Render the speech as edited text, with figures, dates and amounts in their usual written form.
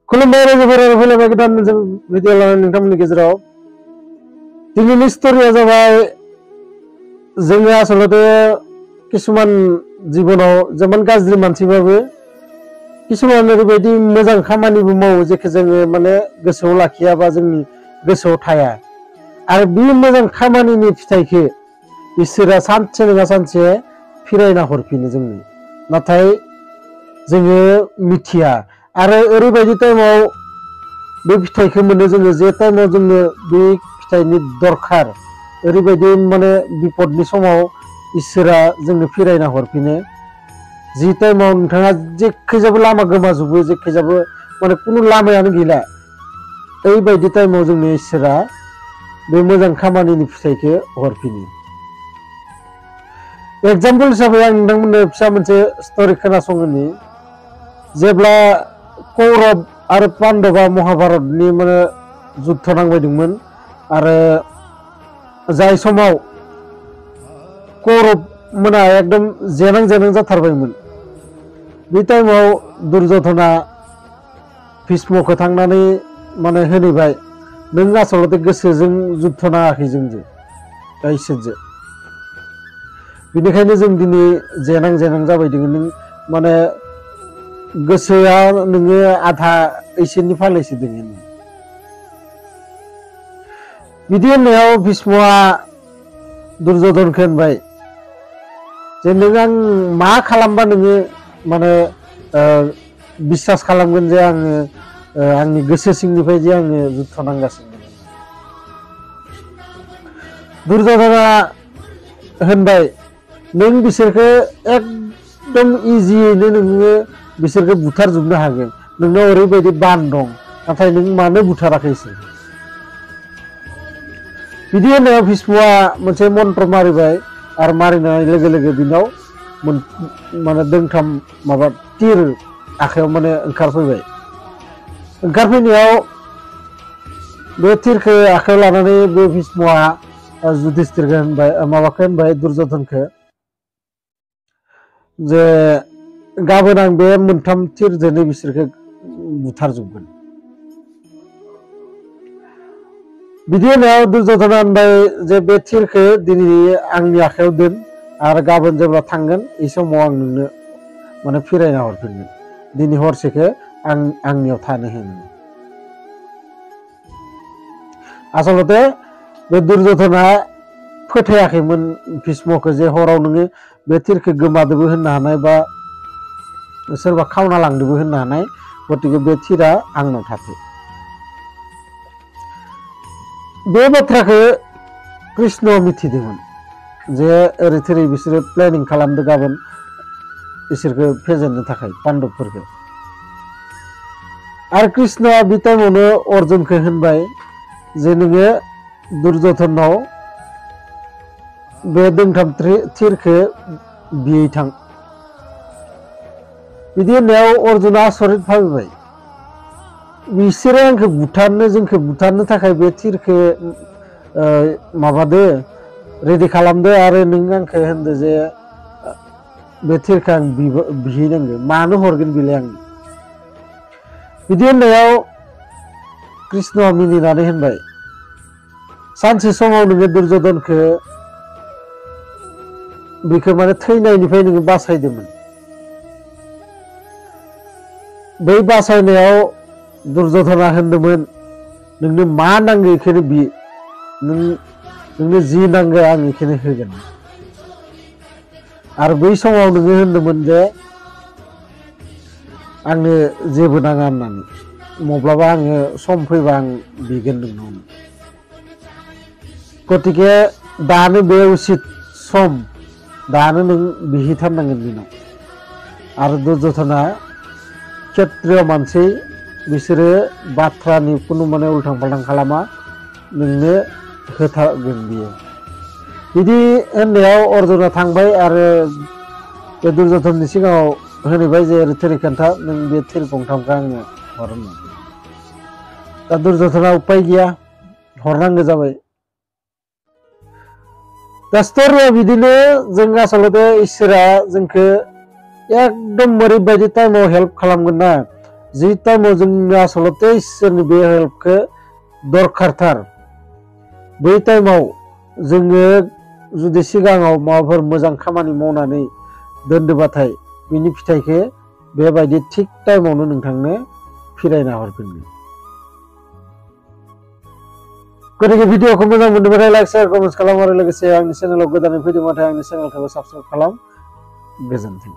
खुलुमबाय रायजोफोर आरो फैलायबाय गोदान मोनसे भिडिअ लानानै नोंथांमोननि गेजेराव दिनैनि स्ट'रिया जाबाय जोङो आसलते किसुमान जिबनाव जेमान गाज्रि मानसिबाबो किसुमान ओरैबायदि मोजां खामानिबो मावो जेखौ जोङो माने गोसोआव लाखियाबा जोंनि गोसोआव थाया आरो बे मोजां खामानिनि फिथाइखौ इसोरा सानसे नङा सानसे फिरायना हरफिनो जोंनो नाथाय जोङो मिथिया आरो ओरैबायदि टाइमाव बे फिथाइखौ मोनो जोङो जे टाइमाव जोंनो बे फिथाइनि दरखार ओरैबायदि माने बिपदनि समाव इसोरा जोंनो फिरायना हरफिनो जि टाइमाव नोंथाङा जेखैजाबो लामा गोमाजोबो जेखैजाबो माने कुनु लामायानो गैला ओरैबायदि टाइमाव जोंनो इसोरा बे मोजां खामानिनि फिथाइखौ हरफिनो। एग्जाम्पल हिसाबै आं नोंथांमोननो फिसा मोनसे स्ट'रि खोनासंहोनि जेब्ला कौरव आरो पान्डवा महाभारतनि माने जुद्ध नांबायदोंमोन आरो जाय समाव कौरव मोना एकदम जेनां जाथारबायमोन बे टाइमाव दुर्योधना भीष्मखौ थांनानै माने होनैबाय नों आसलते गोसोजों जुद्ध नाङाखै जोंजों इसोरजों बेनिखायनो जों दिनै जेनां जाबायदों नों माने गोसोआ नोङो आधा इसोरनि फालायसो दोङो बिदि होननायाव भीष्मआ दुर्योधनखौ होनबाय जे नों आं मा खालामबा नोङो माने बिश्वास खालामगोन जे आङो आंनि गोसो सिंनिफ्राय जे आङो जुद्ध नांगासिनो दुर्योधना होनबाय नों बिसोरखौ एकदम इजियैनो नोङो बिसोरखौ बुथारजोबनो हागोन नोंनाव ओरैबायदि बान दं नाथाय नों मानो बुथाराखै इसोरखौ बिदि होननायाव भीष्मआ मोनसे मन्त्र मारिबाय आरो मारिनाय लोगो लोगो बिनाव माने दोंथाम माबा तीर आखायाव माने ओंखारफैबाय ओंखारफैनायाव बे तीरखौ आखायाव लानानै बे भीष्मआ युधिष्ठिरखौ होनबाय माबाखौ होनबाय दुर्योधनखौ जे गाबोन आं बे मोनथाम तीरजोंनो बिसोरखौ बुथारजोबगोन बिदि होननायाव दुर्योधना होनबाय जे बे तीरखौ दिनै आंनि आखायाव दोन आरो गाबोन जेब्ला थांगोन बे समाव आं नोंनो माने फिरायना हरफिनगोन दिनै हरसेखौ आंनियाव थानो होन आसलते बे दुर्योधना फोथायाखैमोन भीष्मखौ जे हराव नोङो बे तीरखौ गोमादोबो होननो हानाय बा सोरबा खावना लांदोबो होननो हानाय गतिके बे तीरा आंनाव थाथो बे बाथ्राखौ कृष्णआ मिथिदोंमोन जे ओरै थोरै बिसोरो प्लेनिं खालामदों गाबोन इसोरखौ फेजेननो थाखाय पान्डबफोरखौ आरो कृष्णआ बे टाइमावनो अर्जुनखौ होनबाय जे नोङो दुर्योधनाव बे दोंथाम तीरखौ बियै थां बिदि होननायाव अर्जुना आसरित भाबिबाय बिसोरो आंखौ जोंखौ बुथारनो थाखाय बे तीरखौ माबादो रेडि खालामदो आरो नों आंखौ होनदो जे बे तीरखौ आं बिहैनांगौ मानो हरगोन बिलाय आं बिदि होननायाव कृष्णआ मिनिनानै होनबाय सानसे समाव नोङो दुर्योधनखौ बेखौ माने थैनायनिफ्राय नोङो बासायदोंमोन बै बासायनायाव दुर्योधना होनदोंमोन नोंनो मा नांगौ बेखौनो बि नोंनो जि नांगौ आं बेखौनो होगोन आरो बै समाव नोङो होनदोंमोन जे आंनो जेबो नाङा होननानै माब्लाबा आङो सम फैबा आं बिगोन नोंनाव गतिके दानो बे उचित सम दानो नों बिहैथारनांगोन बेनाव आरो दुर्योधना क्षत्रिय मानसि बिसोरो बाथ्रानि कुनु माने उल्थां फाल्थां खालामा नोंनो होथारगोन बियो बिदि होननायाव अर्जुना थांबाय आरो बे दुर्योधननि सिगाङाव होनैबाय जे ओरै थोरै खोन्था नों बे तीर गंथामखौ आंनो हरनो दा दुर्योधना उपाय गैया हरनांगौ जाबाय दा स्ट'रिया बिदिनो जों आसलते इसोरा जोंखौ एकदम ओरैबायदि टाइमाव हेल्प खालामगोन ना जि टाइमाव जोंनो आसलते इसोरनि बे हेल्पखौ दरखारथार बै टाइमाव जोङो जुदि सिगाङाव माबाफोर मोजां खामानि मावनानै दोनदोबाथाय बिनि फिथाइखौ बेबायदि थिग टाइमावनो नोंथांनो फिरायना हरफिनगोन। गतिके भिडिअखौ मोजां मोनदोंबाथाय लाइक शेयार कमेन्ट खालाम आरो लोगोसे आंनि चेनेलाव गोदानै फैदोंबाथाय आंनि चेनेलखौबो साबस्क्राइब खालाम। गोजोन्थों।